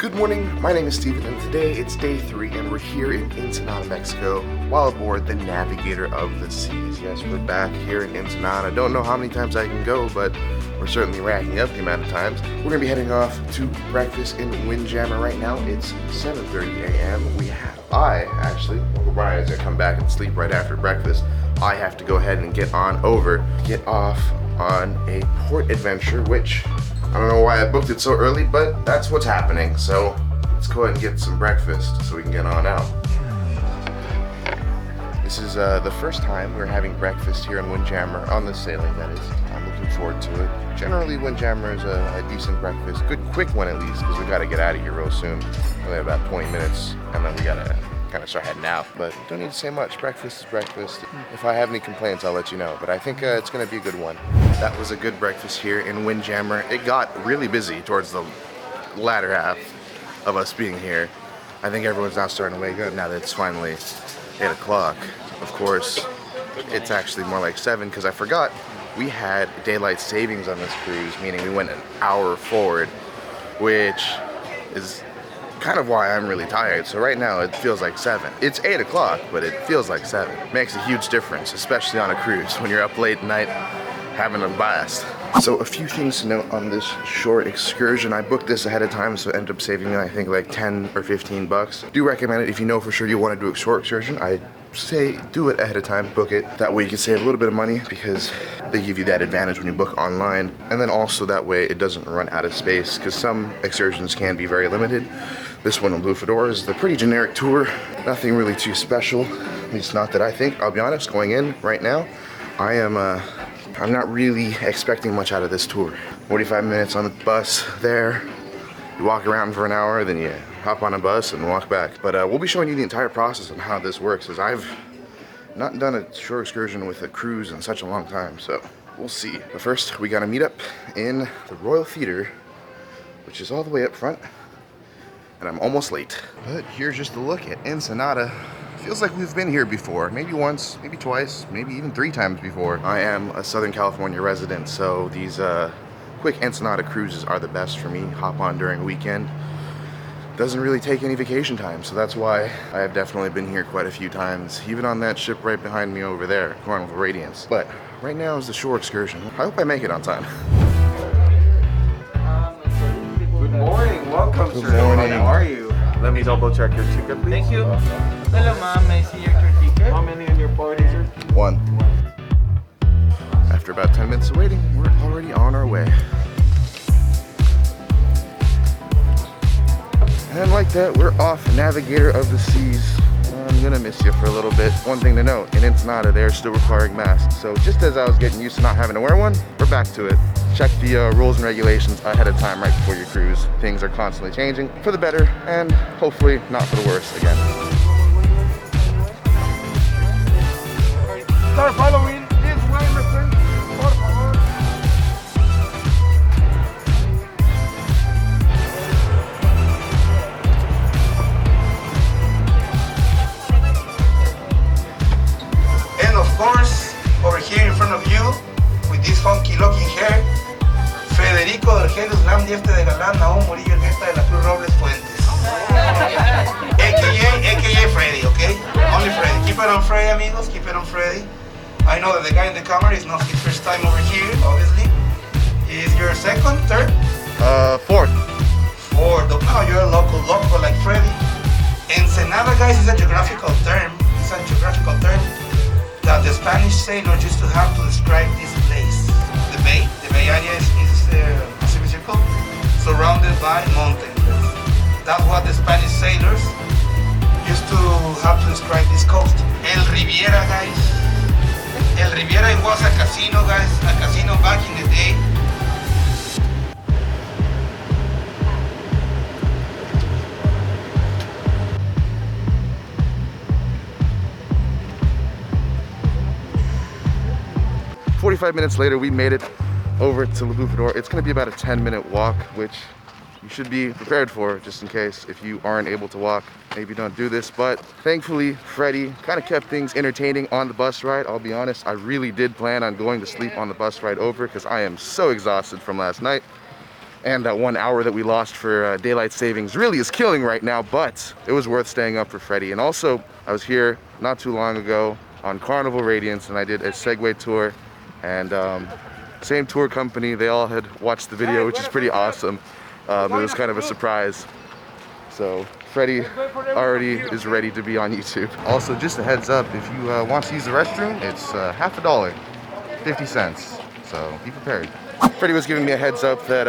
Good morning, my name is Steven, and today it's day 3 and we're here in Ensenada, Mexico, while aboard the Navigator of the Seas. Yes, we're back here in Ensenada. Don't know how many times I can go, but we're certainly racking up the amount of times. We're going to be heading off to breakfast in Windjammer right now. It's 7:30 a.m. I actually, Uncle Brian's going to come back and sleep right after breakfast. I have to go ahead and get off on a port adventure, which I don't know why I booked it so early, but that's what's happening. So let's go ahead and get some breakfast so we can get on out. This is the first time we're having breakfast here in Windjammer, on this sailing that is. I'm looking forward to it. Generally, Windjammer is a decent breakfast. Good quick one at least, because we got to get out of here real soon. Only have about 20 minutes, and then we got to kind of start heading out. But don't need to say much. Breakfast is breakfast. If I have any complaints, I'll let you know. But I think it's going to be a good one. That was a good breakfast here in Windjammer. It got really busy towards the latter half of us being here. I think everyone's now starting to wake up now that it's finally 8 o'clock. Of course, it's actually more like 7 because I forgot we had daylight savings on this cruise, meaning we went an hour forward, which is kind of why I'm really tired. So right now it feels like 7. It's 8 o'clock, but it feels like 7. Makes a huge difference, especially on a cruise when you're up late at night having a blast. So a few things to note on this short excursion. I booked this ahead of time, so it ended up saving me I think like 10 or 15 bucks. Do recommend it if you know for sure you want to do a short excursion. I say do it ahead of time, book it. That way you can save a little bit of money because they give you that advantage when you book online. And then also that way it doesn't run out of space because some excursions can be very limited. This one on Bufadora is the pretty generic tour. Nothing really too special, at least not that I think. I'll be honest, going in right now, I'm not really expecting much out of this tour. 45 minutes on the bus there. You walk around for an hour, then you hop on a bus and walk back. But we'll be showing you the entire process and how this works, as I've not done a shore excursion with a cruise in such a long time, so we'll see. But first, we gotta meet up in the Royal Theater, which is all the way up front, and I'm almost late. But here's just a look at Ensenada. Feels like we've been here before, maybe once, maybe twice, maybe even 3 times before. I am a Southern California resident, so these quick Ensenada cruises are the best for me. Hop on during a weekend. Doesn't really take any vacation time, so that's why I have definitely been here quite a few times, even on that ship right behind me over there, Carnival Radiance. But right now is the shore excursion. I hope I make it on time. Good morning, welcome Good sir. morning. How are you? Let me double check your ticket, please. Thank you. Hello, ma'am. May I see your ticket? How many in your party, sir? 1. After about 10 minutes of waiting, we're already on our way. And like that, we're off Navigator of the Seas. I'm gonna miss you for a little bit. One thing to note, in Ensenada, they're still requiring masks. So just as I was getting used to not having to wear one, we're back to it. Check the rules and regulations ahead of time right before your cruise. Things are constantly changing for the better and hopefully not for the worse again. Start following this way, mister. Por favor. And of course, over here in front of you, with this funky looking hair, Federico del Genius Glam Dieste de Galán, Naum Murillo Neta de la Cruz Robles Fuentes. AKA Freddie, okay? Only Freddie. Keep it on Freddie, amigos, keep it on Freddie. I know that the guy in the camera is not his first time over here, obviously. Is your second, third? 4th. Fourth. Oh, you're a local like Freddie. Ensenada, guys, is a geographical term. It's a geographical term that the Spanish sailors used to have to describe this place. The bay area is a semicircle surrounded by mountains. That's what the Spanish sailors used to have to describe this coast. El Riviera, guys. El Riviera, it was a casino, guys. A casino back in the day. "45 minutes later, we made it over to La Bufadora. It's gonna be about a 10-minute walk, which you should be prepared for, just in case if you aren't able to walk. Maybe don't do this, but thankfully Freddie kind of kept things entertaining on the bus ride. I'll be honest, I really did plan on going to sleep on the bus ride over because I am so exhausted from last night. And that 1 hour that we lost for daylight savings really is killing right now, but it was worth staying up for Freddie. And also, I was here not too long ago on Carnival Radiance, and I did a Segway tour, and same tour company, they all had watched the video, which is pretty awesome. It was kind of a surprise. So Freddie already is ready to be on YouTube. Also, just a heads up, if you want to use the restroom, it's half $1, 50 cents. So be prepared. Freddie was giving me a heads up that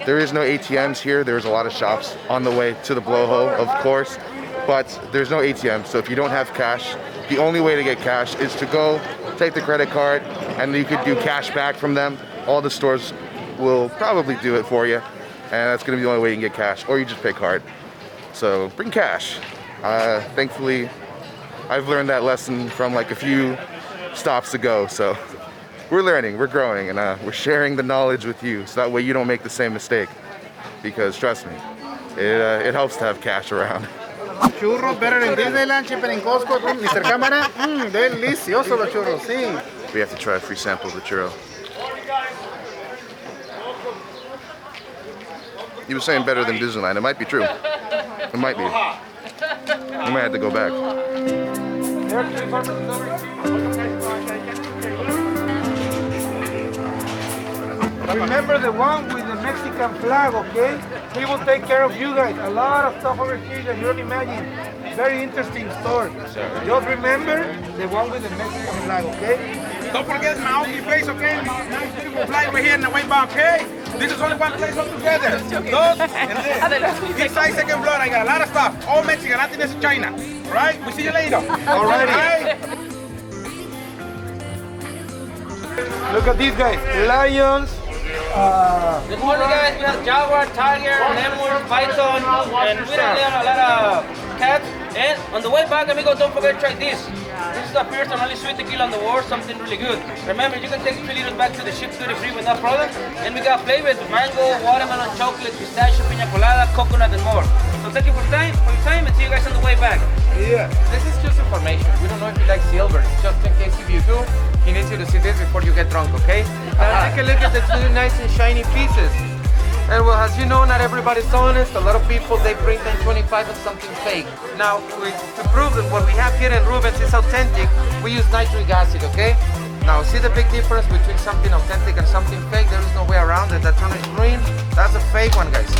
there is no ATMs here. There's a lot of shops on the way to the Blowhole, of course, but there's no ATM. So if you don't have cash, the only way to get cash is to go take the credit card, and you could do cash back from them. All the stores will probably do it for you, and that's gonna be the only way you can get cash, or you just pay card. So bring cash. Thankfully, I've learned that lesson from like a few stops ago, so we're learning, we're growing, and we're sharing the knowledge with you, so that way you don't make the same mistake. Because trust me, it helps to have cash around. Churros better in Disneyland, cheaper in Costco, Mr. Cámara. Delicioso los churros, sí. We have to try a free sample of the churro. He was saying better than Disneyland. It might be true. It might be. We might have to go back. Remember the one with the Mexican flag, okay? He will take care of you guys. A lot of stuff over here that you don't imagine. Very interesting store. Just remember the one with the Mexican flag, okay? Don't forget my Aoki place, okay? Nice beautiful flight right here in the way back, okay? This is only one place all together. Those and this. Inside second floor, I got a lot of stuff. All Mexican, nothing is China. Alright? We see you later. Alrighty. Look at these guys. Lions. Good morning, guys. We have jaguar, tiger, lemur, python, and we have a lot of cats. And on the way back, amigos, don't forget to try this. This is the first and only sweet tequila on the world, something really good. Remember, you can take 3 liters back to the ship duty-free with no problem. And we got flavors: mango, watermelon, chocolate, pistachio, piña colada, coconut, and more. So thank you for your time, and see you guys on the way back. Yeah. This is just information. We don't know if you like silver. Just in case if you do, he needs you to see this before you get drunk, okay? Now take a look at the two nice and shiny pieces. And well, as you know, not everybody's honest. A lot of people, they bring 1025 and something fake. Now, to prove that what we have here in Rubens is authentic, we use nitric acid, okay? Now, see the big difference between something authentic and something fake? There is no way around it. That turns green, that's a fake one, guys.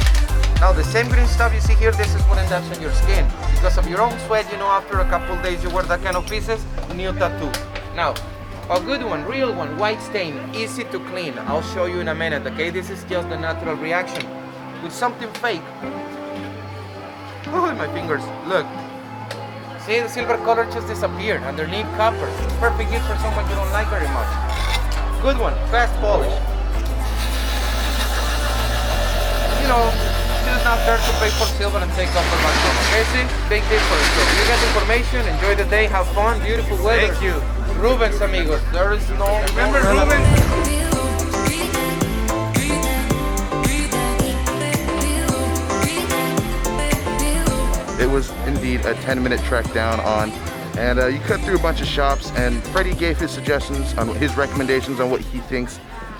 Now, the same green stuff you see here, this is what ends up on your skin. Because of your own sweat, you know, after a couple days you wear that kind of pieces, new tattoo. Now, a good one, real one, white stain, easy to clean. I'll show you in a minute, okay? This is just the natural reaction. With something fake, oh, my fingers, look. See, the silver color just disappeared underneath copper. It's perfect gift for someone you don't like very much. Good one, fast polish. You know, she's not there to pay for silver and take copper back home, okay? See, big difference. So you get information, enjoy the day, have fun, beautiful weather. Thank you. Rubens, amigos, there is no... Remember Rubens? It was indeed a 10-minute trek down on, and you cut through a bunch of shops, and Freddie gave his suggestions on his recommendations on what he thinks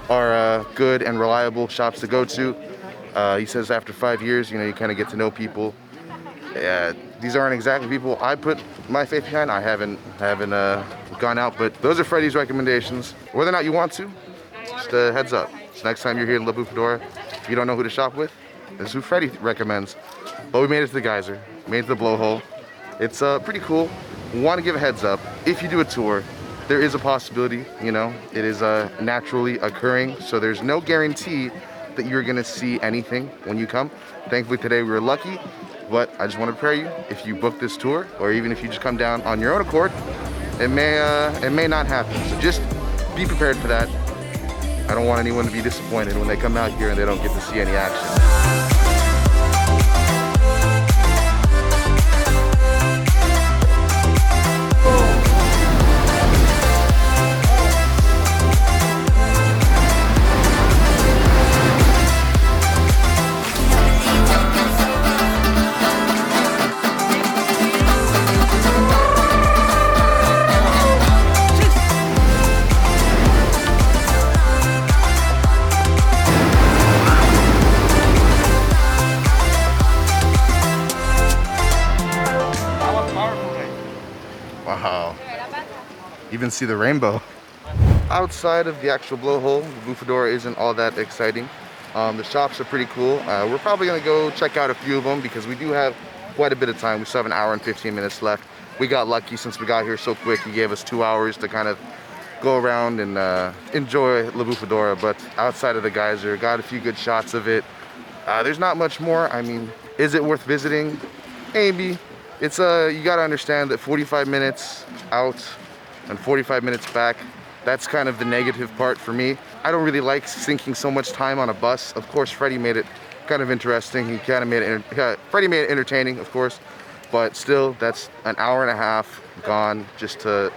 are good and reliable shops to go to. He says after 5 years, you know, you kind of get to know people. These aren't exactly people I put my faith behind. I haven't gone out, but those are Freddie's recommendations. Whether or not you want to, just a heads up. So next time you're here in La Bufadora, if you don't know who to shop with, this is who Freddie recommends. But we made it to the geyser, made it to the blowhole. It's pretty cool. Want to give a heads up, if you do a tour, there is a possibility, you know, it is naturally occurring, so there's no guarantee that you're gonna see anything when you come. Thankfully today we were lucky, but I just want to prepare you, if you book this tour, or even if you just come down on your own accord, it may not happen. So just be prepared for that. I don't want anyone to be disappointed when they come out here and they don't get to see any action. Wow. Even see the rainbow. Outside of the actual blowhole, the Bufadora isn't all that exciting. The shops are pretty cool. We're probably gonna go check out a few of them because we do have quite a bit of time. We still have an hour and 15 minutes left. We got lucky since we got here so quick. He gave us 2 hours to kind of go around and enjoy La Bufadora. But outside of the geyser, got a few good shots of it. There's not much more. I mean, is it worth visiting? Maybe. It's you gotta understand that 45 minutes out and 45 minutes back, that's kind of the negative part for me. I don't really like sinking so much time on a bus. Of course, Freddie made it kind of interesting. He kind of made it, Freddie made it entertaining, of course, but still, that's an hour and a half gone just to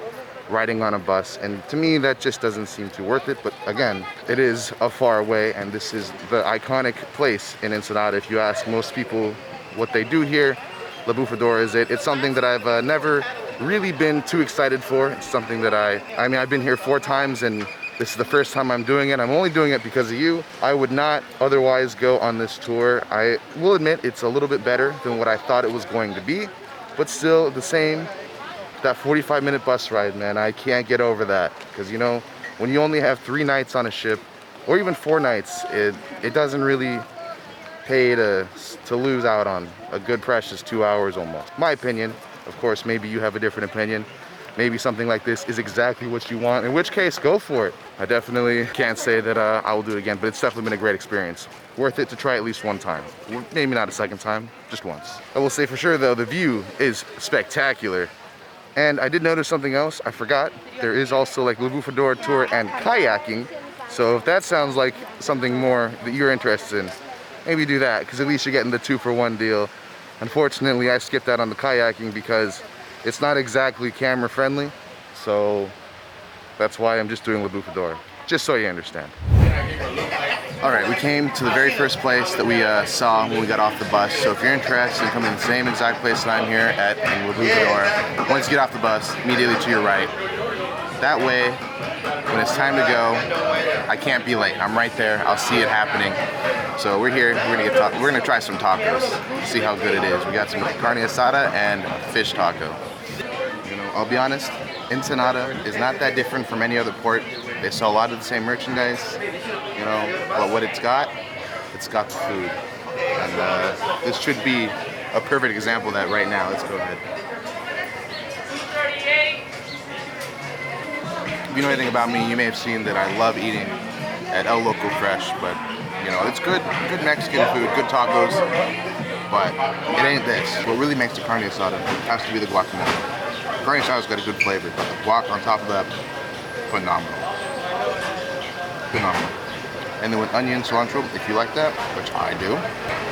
riding on a bus. And to me, that just doesn't seem too worth it. But again, it is a far away, and this is the iconic place in Ensenada. If you ask most people what they do here, La Bufadora is it. It's something that I've never really been too excited for. It's something that I mean, I've been here 4 times and this is the first time I'm doing it. I'm only doing it because of you. I would not otherwise go on this tour. I will admit it's a little bit better than what I thought it was going to be, but still the same. That 45-minute bus ride, man, I can't get over that. Because, you know, when you only have 3 nights on a ship, or even 4 nights, it doesn't really pay to lose out on a good precious 2 hours almost. My opinion. Of course, maybe you have a different opinion. Maybe something like this is exactly what you want, in which case, go for it. I definitely can't say that I will do it again, but it's definitely been a great experience. Worth it to try at least 1 time. Maybe not a second time, just once. I will say for sure though, the view is spectacular. And I did notice something else, I forgot. There is also like La Bufadora tour and kayaking. So if that sounds like something more that you're interested in, maybe do that, because at least you're getting the 2-for-1 deal. Unfortunately, I skipped out on the kayaking because it's not exactly camera friendly. So that's why I'm just doing La Bufadora, just so you understand. All right, we came to the very first place that we saw when we got off the bus. So if you're interested in coming to the same exact place that I'm here at in La Bufadora, once you get off the bus, immediately to your right. That way, when it's time to go, I can't be late. I'm right there. I'll see it happening. So we're here. We're gonna try some tacos. See how good it is. We got some carne asada and fish taco. You know, I'll be honest. Ensenada is not that different from any other port. They sell a lot of the same merchandise, you know. But what it's got the food. And this should be a perfect example of that right now. Let's go ahead. If you know anything about me, you may have seen that I love eating at El Loco Fresh, but you know, it's good Mexican food, good tacos, but it ain't this. What really makes the carne asada has to be the guacamole. Carne asada's got a good flavor, but the guac on top of that, phenomenal. Phenomenal. And then with onion, cilantro, if you like that, which I do,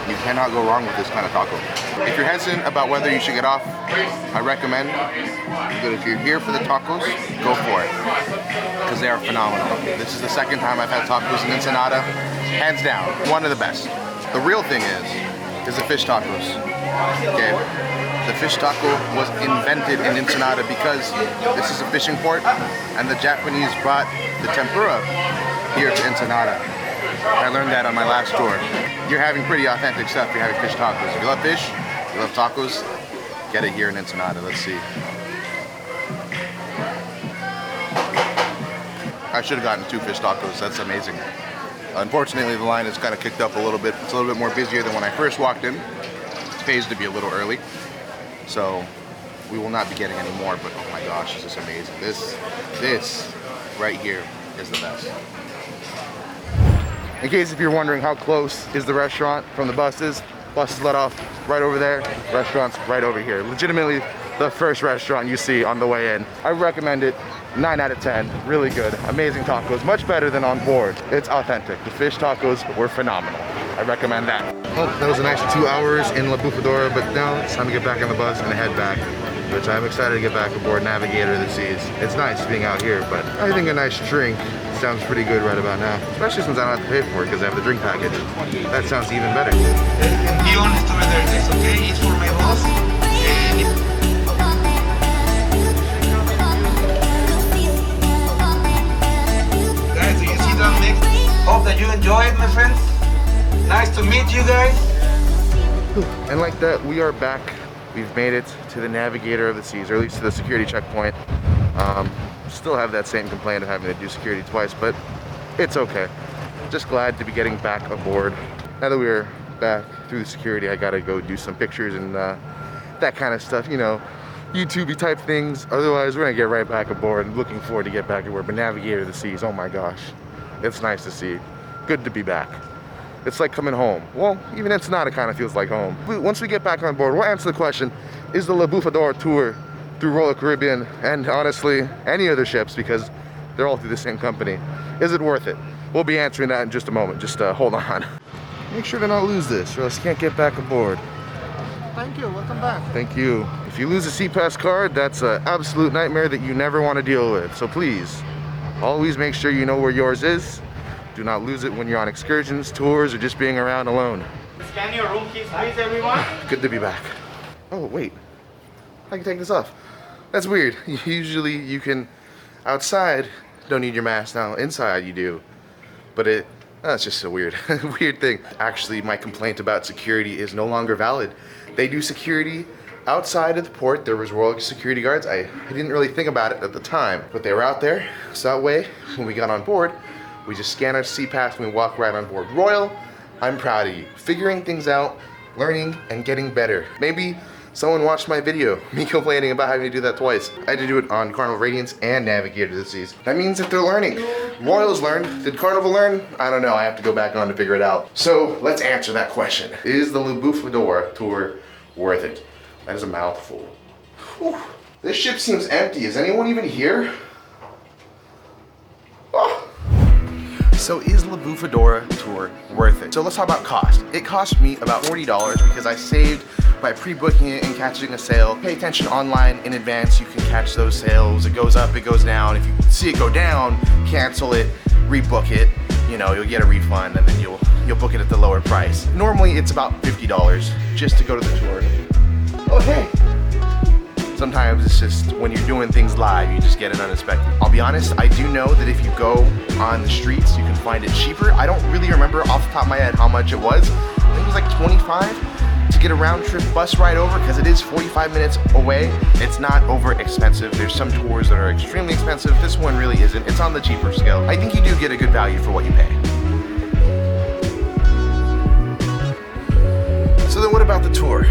you cannot go wrong with this kind of taco. If you're hesitant about whether you should get off, I recommend that if you're here for the tacos, go for it, because they are phenomenal. This is the second time I've had tacos in Ensenada, hands down, one of the best. The real thing is the fish tacos, okay? The fish taco was invented in Ensenada because this is a fishing port, and the Japanese brought the tempura here to Ensenada. I learned that on my last tour. You're having pretty authentic stuff. You're having fish tacos. If you love fish, you love tacos, get it here in Ensenada. Let's see. I should have gotten 2 fish tacos. That's amazing. Unfortunately, the line is kind of kicked up a little bit. It's a little bit more busier than when I first walked in. It pays to be a little early. So we will not be getting any more, but oh my gosh, this is amazing. This right here is the best. In case if you're wondering how close is the restaurant from the buses let off right over there, restaurant's right over here. Legitimately the first restaurant you see on the way in. I recommend it, 9 out of 10, really good, amazing tacos, much better than on board. It's authentic. The fish tacos were phenomenal. I recommend that. Well, that was a nice 2 hours in La Bufadora, but now it's time to get back on the bus and head back, which I'm excited to get back aboard Navigator of the Seas. It's nice being out here, but I think a nice drink sounds pretty good right about now, especially since I don't have to pay for it because I have the drink package. That sounds even better. Be honest over there, it's okay, it's for my boss. Guys, do you see that mix? Hope that you enjoy it, my friends. Nice to meet you guys. And like that, we are back we've made it to the Navigator of the Seas, or at least to the security checkpoint. Still have that same complaint of having to do security twice, but it's okay. Just glad to be getting back aboard. Now that we're back through the security, I gotta go do some pictures and that kind of stuff, you know, YouTube-y type things. Otherwise, we're gonna get right back aboard. I'm looking forward to get back aboard. But Navigator of the Seas, oh my gosh, it's nice to see. Good to be back. It's like coming home. Well, even Ensenada kind of feels like home. Once we get back on board, we'll answer the question, is the Bufadora tour through Royal Caribbean, and honestly, any other ships, because they're all through the same company, is it worth it? We'll be answering that in just a moment. Just hold on. Make sure to not lose this, or else you can't get back aboard. Thank you, welcome back. Thank you. If you lose a SeaPass card, that's an absolute nightmare that you never want to deal with. So please, always make sure you know where yours is. Do not lose it when you're on excursions, tours, or just being around alone. Scan your room keys, please, everyone. Good to be back. Oh, wait. I can take this off. That's weird. Usually you can, outside, don't need your mask. Now, inside you do. But that's just a weird, weird thing. Actually, my complaint about security is no longer valid. They do security outside of the port. There was Royal security guards. I didn't really think about it at the time, but they were out there. So that way, when we got on board, we just scan our SeaPass and we walk right on board. Royal, I'm proud of you. Figuring things out, learning, and getting better. Maybe someone watched my video, me complaining about having to do that twice. I had to do it on Carnival Radiance and Navigator of the Seas. That means that they're learning. Royals learned. Did Carnival learn? I don't know. I have to go back on to figure it out. So let's answer that question. Is the Bufadora tour worth it? That is a mouthful. Whew. This ship seems empty. Is anyone even here? Oh. So is the Bufadora tour worth it? So let's talk about cost. It cost me about $40 because I saved by pre-booking it and catching a sale. Pay attention online in advance. You can catch those sales. It goes up, it goes down. If you see it go down, cancel it, rebook it. You know, you'll get a refund and then you'll book it at the lower price. Normally it's about $50 just to go to the tour. Oh, hey. Sometimes it's just when you're doing things live, you just get it unexpected. I'll be honest, I do know that if you go on the streets, you can find it cheaper. I don't really remember off the top of my head how much it was. I think it was like $25 to get a round trip bus ride over because it is 45 minutes away. It's not over expensive. There's some tours that are extremely expensive. This one really isn't. It's on the cheaper scale. I think you do get a good value for what you pay. So then what about the tour?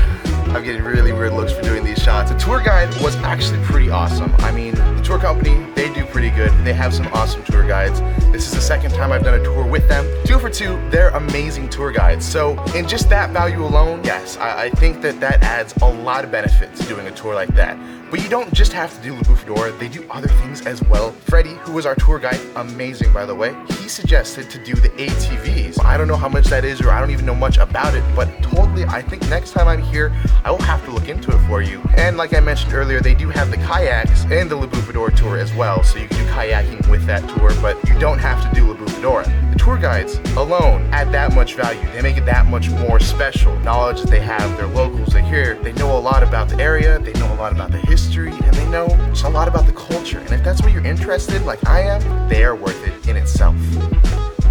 I'm getting really weird looks for doing these shots. The tour guide was actually pretty awesome. I mean, the tour company, they do pretty good. They have some awesome tour guides. This is the second time I've done a tour with them. 2 for 2, they're amazing tour guides. So in just that value alone, yes, I think that adds a lot of benefit to doing a tour like that. But you don't just have to do the Bufadora, they do other things as well. Freddie, who was our tour guide, amazing by the way, he suggested to do the ATVs. I don't know how much that is, or I don't even know much about it, but totally, I think next time I'm here, I will have to look into it for you. And like I mentioned earlier, they do have the kayaks and the Bufadora tour as well, so you can do kayaking with that tour, but you don't have to do Bufadora. The tour guides alone add that much value. They make it that much more special. Knowledge that they have, they're locals, they're here, they know a lot about the area, they know a lot about the history, and they know just a lot about the culture. And if that's what you're interested in, like I am, they are worth it in itself.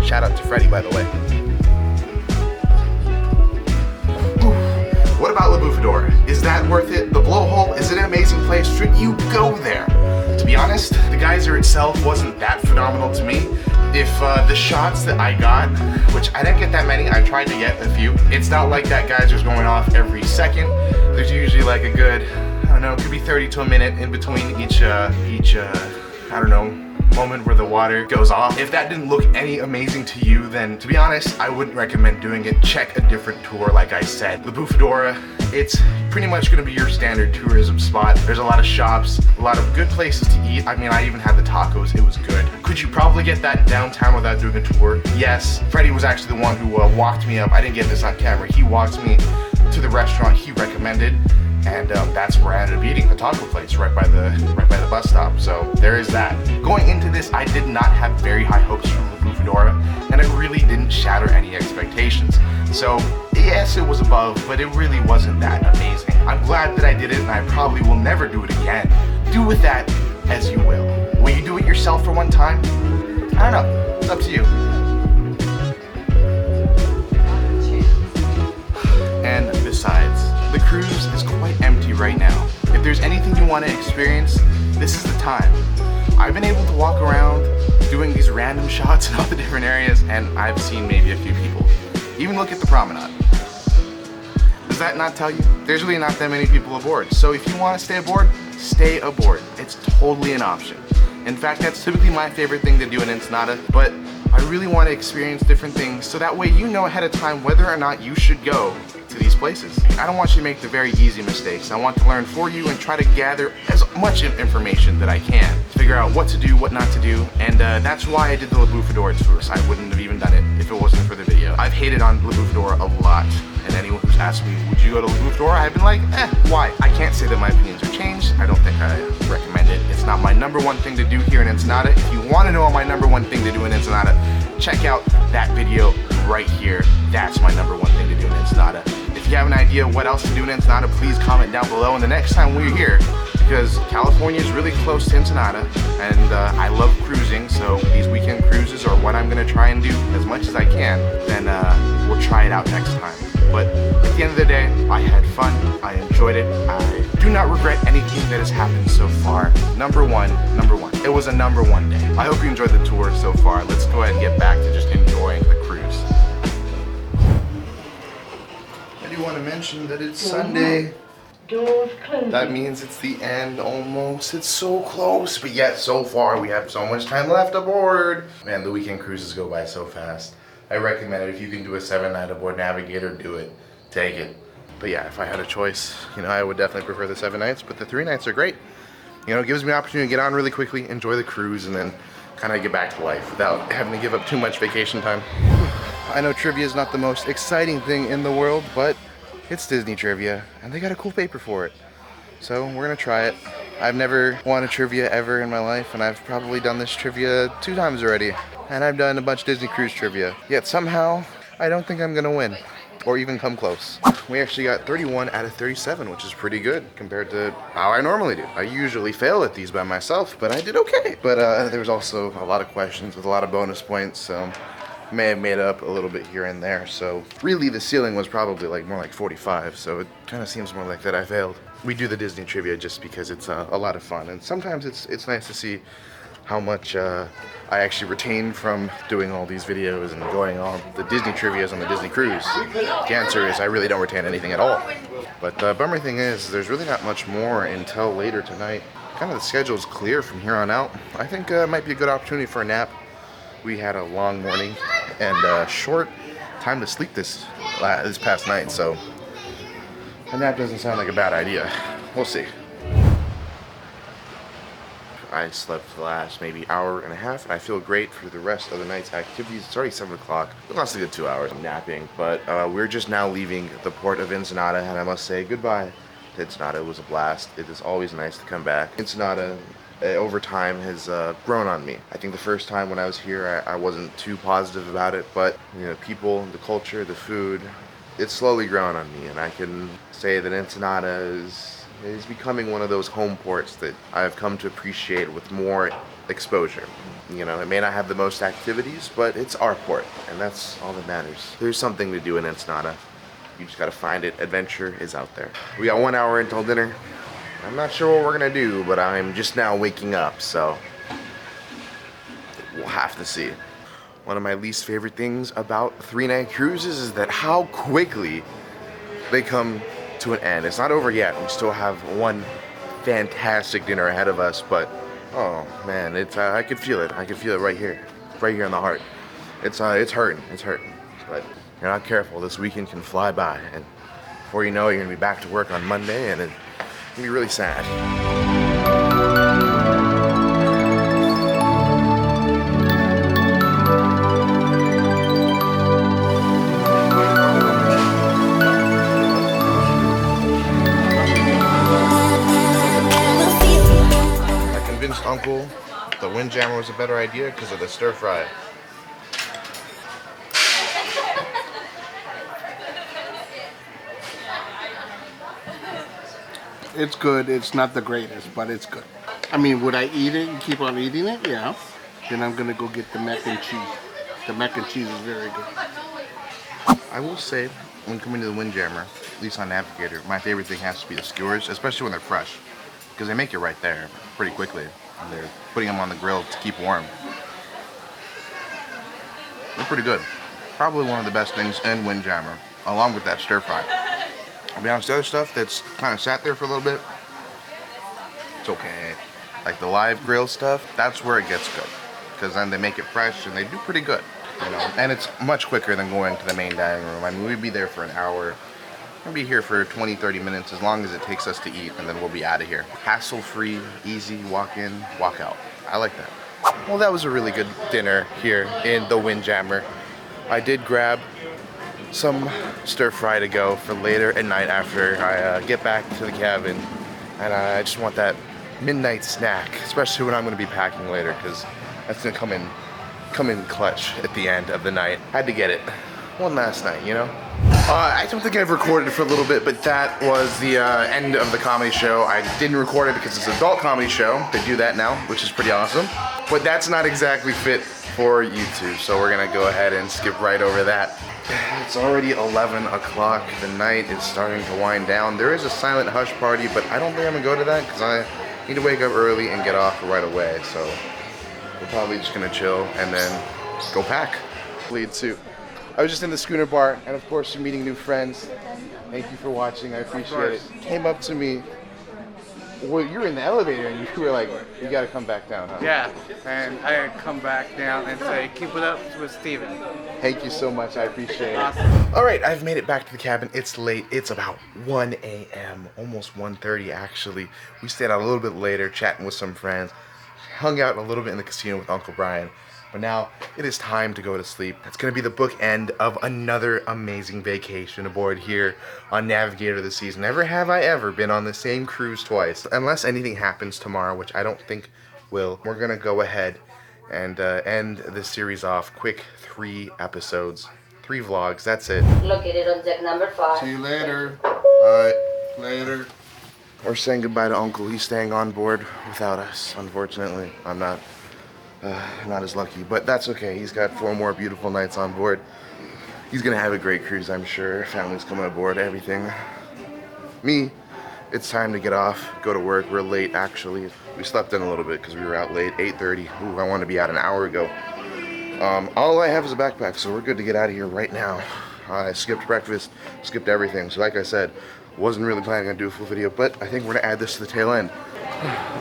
Shout out to Freddie, by the way. What about Bufadora? Is that worth it? The Blowhole, is it an amazing place? Should you go there? To be honest, the geyser itself wasn't that phenomenal to me. If the shots that I got, which I didn't get that many, I tried to get a few. It's not like that geyser's going off every second. There's usually like a good, I don't know, it could be 30 to a minute in between each I don't know, moment where the water goes off. If that didn't look any amazing to you, then to be honest, I wouldn't recommend doing it. Check a different tour, like I said. The Bufadora, it's pretty much gonna be your standard tourism spot. There's a lot of shops, a lot of good places to eat. I mean, I even had the tacos, it was good. Could you probably get that downtown without doing a tour? Yes. Freddie was actually the one who walked me up. I didn't get this on camera. He walked me to the restaurant he recommended. And that's where I ended up eating, the taco place right by the bus stop. So there is that. Going into this, I did not have very high hopes from the Bufadora, and it really didn't shatter any expectations. So yes, it was above, but it really wasn't that amazing. I'm glad that I did it, and I probably will never do it again. Do with that as you will. Will you do it yourself for one time? I don't know. It's up to you. And besides, the cruise is quite empty right now. If there's anything you want to experience, this is the time. I've been able to walk around doing these random shots in all the different areas, and I've seen maybe a few people. Even look at the promenade. Does that not tell you? There's really not that many people aboard. So if you want to stay aboard, stay aboard. It's totally an option. In fact, that's typically my favorite thing to do in Ensenada, but I really want to experience different things so that way you know ahead of time whether or not you should go to these places. I don't want you to make the very easy mistakes. I want to learn for you and try to gather as much information that I can to figure out what to do, what not to do, and that's why I did the Bufadora tours. I wouldn't have even done it if it wasn't for the video. I've hated on Bufadora a lot, and anyone who's asked me, would you go to Bufadora? I've been like, why? I can't say that my opinions are changed. I don't think I recommend it. It's not my number one thing to do here in Ensenada. If you want to know my number one thing to do in Ensenada, check out that video right here. That's my number one thing to do in Ensenada. If you have an idea what else to do in Ensenada, please comment down below. And the next time we're here, because California is really close to Ensenada, and I love cruising, so these weekend cruises are what I'm gonna try and do as much as I can, then we'll try it out next time. But at the end of the day, I had fun, I enjoyed it, I do not regret anything that has happened so far. Number one. It was a number one day. I hope you enjoyed the tour so far. Let's go ahead and get back to just enjoying the cruise. I do want to mention that it's Sunday. Doors closing. That means it's the end almost. It's so close, but yet so far we have so much time left aboard. Man, the weekend cruises go by so fast. I recommend it. If you can do a 7-night aboard Navigator, do it. Take it. But yeah, if I had a choice, you know, I would definitely prefer the 7 nights, but the 3 nights are great. You know, it gives me an opportunity to get on really quickly, enjoy the cruise, and then kind of get back to life without having to give up too much vacation time. I know trivia is not the most exciting thing in the world, but it's Disney trivia, and they got a cool paper for it. So we're gonna try it. I've never won a trivia ever in my life, and I've probably done this trivia 2 times already. And I've done a bunch of Disney cruise trivia. Yet somehow, I don't think I'm gonna win, or even come close. We actually got 31 out of 37, which is pretty good compared to how I normally do. I usually fail at these by myself, but I did okay. But there was also a lot of questions with a lot of bonus points, so may have made up a little bit here and there. So really the ceiling was probably like more like 45, so it kind of seems more like that I failed. We do the Disney trivia just because it's a lot of fun, and sometimes it's nice to see how much I actually retain from doing all these videos and going on the Disney trivias on the Disney cruise. The answer is I really don't retain anything at all. But the bummer thing is there's really not much more until later tonight. Kind of the schedule's clear from here on out. I think it might be a good opportunity for a nap. We had a long morning and a short time to sleep this past night, so a nap doesn't sound like a bad idea. We'll see. I slept the last maybe hour and a half, and I feel great for the rest of the night's activities. It's already 7 o'clock. We lost a good 2 hours of napping, but we're just now leaving the port of Ensenada, and I must say goodbye to Ensenada. It was a blast. It is always nice to come back. Ensenada, over time, has grown on me. I think the first time when I was here, I wasn't too positive about it, but you know, people, the culture, the food, it's slowly grown on me, and I can say that Ensenada is becoming one of those home ports that I've come to appreciate with more exposure. You know, it may not have the most activities, but it's our port, and that's all that matters. There's something to do in Ensenada. You just gotta find it. Adventure is out there. We got 1 hour until dinner. I'm not sure what we're gonna do, but I'm just now waking up, so we'll have to see. One of my least favorite things about 3-night cruises is that how quickly they come to an end. It's not over yet. We still have one fantastic dinner ahead of us, but oh man, it's I could feel it. I could feel it right here in the heart. It's hurting. But if you're not careful, this weekend can fly by, and before you know it, you're gonna be back to work on Monday, and it's gonna be really sad. Uncle, the Windjammer was a better idea because of the stir fry. It's good. It's not the greatest, but it's good. I mean, would I eat it and keep on eating it? Yeah. Then I'm gonna go get the mac and cheese. The mac and cheese is very good. I will say, when coming to the Windjammer, at least on Navigator, my favorite thing has to be the skewers, especially when they're fresh, because they make it right there pretty quickly. And they're putting them on the grill to keep warm. They're pretty good. Probably one of the best things in Windjammer, along with that stir fry. I'll be honest, the other stuff that's kind of sat there for a little bit, it's okay. Like the live grill stuff, that's where it gets good, because then they make it fresh and they do pretty good, you know. And it's much quicker than going to the main dining room. I mean, we'd be there for an hour. We'll be here for 20-30 minutes, as long as it takes us to eat, and then we'll be out of here. Hassle-free, easy, walk in, walk out. I like that. Well, that was a really good dinner here in the Windjammer. I did grab some stir fry to go for later at night after I get back to the cabin, and I just want that midnight snack, especially when I'm going to be packing later, because that's going to come in clutch at the end of the night. Had to get it one last night, you know. I don't think I've recorded for a little bit, but that was the end of the comedy show. I didn't record it because it's an adult comedy show. They do that now, which is pretty awesome. But that's not exactly fit for YouTube, so we're gonna go ahead and skip right over that. It's already 11 o'clock. The night is starting to wind down. There is a silent hush party, but I don't think I'm gonna go to that because I need to wake up early and get off right away. So we're probably just gonna chill and then go pack. Lead suit. I was just in the Schooner Bar, and of course you're meeting new friends. Thank you for watching, I appreciate it. Came up to me, well, you were in the elevator and you were like, you gotta come back down, huh? Yeah, and I come back down and say, keep it up with Steven. Thank you so much, I appreciate it. Awesome. All right, I've made it back to the cabin. It's late, it's about 1 a.m., almost 1:30 actually. We stayed out a little bit later, chatting with some friends, hung out a little bit in the casino with Uncle Brian. But now it is time to go to sleep. It's going to be the bookend of another amazing vacation aboard here on Navigator this season. Never have I ever been on the same cruise twice. Unless anything happens tomorrow, which I don't think will. We're going to go ahead and end this series off. Quick 3 episodes, 3 vlogs, that's it. Located on deck number 5. See you later. Bye. Later. We're saying goodbye to Uncle. He's staying on board without us, unfortunately. I'm not as lucky, but that's okay. He's got 4 more beautiful nights on board. He's gonna have a great cruise, I'm sure. Family's coming aboard, everything. Me, it's time to get off, go to work. We're late, actually. We slept in a little bit because we were out late, 8:30. Ooh, I wanted to be out an hour ago. All I have is a backpack, so we're good to get out of here right now. I skipped breakfast, skipped everything. So like I said, wasn't really planning on doing a full video, but I think we're gonna add this to the tail end.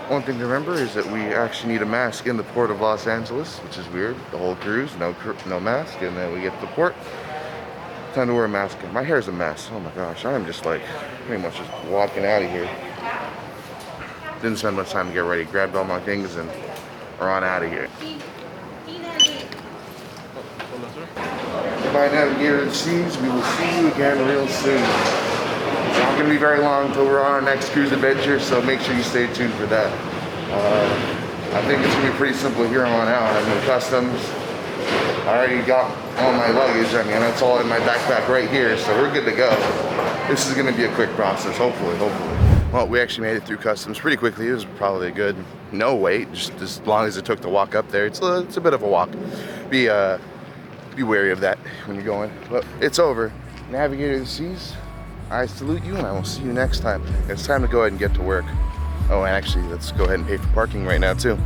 One thing to remember is that we actually need a mask in the port of Los Angeles, which is weird. The whole cruise, no mask, and then we get to the port. Time to wear a mask. My hair's a mess. Oh my gosh, I'm just like pretty much just walking out of here. Didn't spend much time to get ready. Grabbed all my things and are on out of here. Goodbye, Navigator of the Seas. We will see you again real soon. It's not going to be very long until we're on our next cruise adventure, so make sure you stay tuned for that. I think it's going to be pretty simple here on out. I'm in customs. I already got all my luggage. I mean, that's all in my backpack right here, so we're good to go. This is going to be a quick process, hopefully. Well, we actually made it through customs pretty quickly. It was probably a good no wait, just as long as it took to walk up there. It's a bit of a walk. Be wary of that when you're going. But it's over. Navigator of the Seas, I salute you, and I will see you next time. It's time to go ahead and get to work. Oh, and actually, let's go ahead and pay for parking right now, too.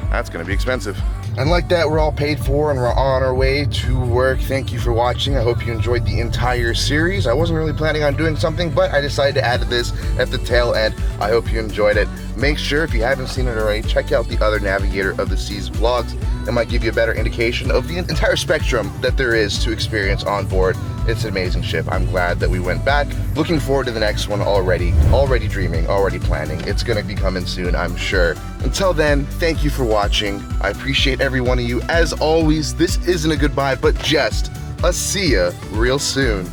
That's gonna be expensive. And like that, we're all paid for and we're on our way to work. Thank you for watching. I hope you enjoyed the entire series. I wasn't really planning on doing something, but I decided to add this at the tail end. I hope you enjoyed it. Make sure, if you haven't seen it already, check out the other Navigator of the Seas vlogs. It might give you a better indication of the entire spectrum that there is to experience on board. It's an amazing ship. I'm glad that we went back. Looking forward to the next one already. Already dreaming, already planning. It's gonna be coming soon, I'm sure. Until then, thank you for watching. I appreciate every one of you. As always, this isn't a goodbye, but just a see ya real soon.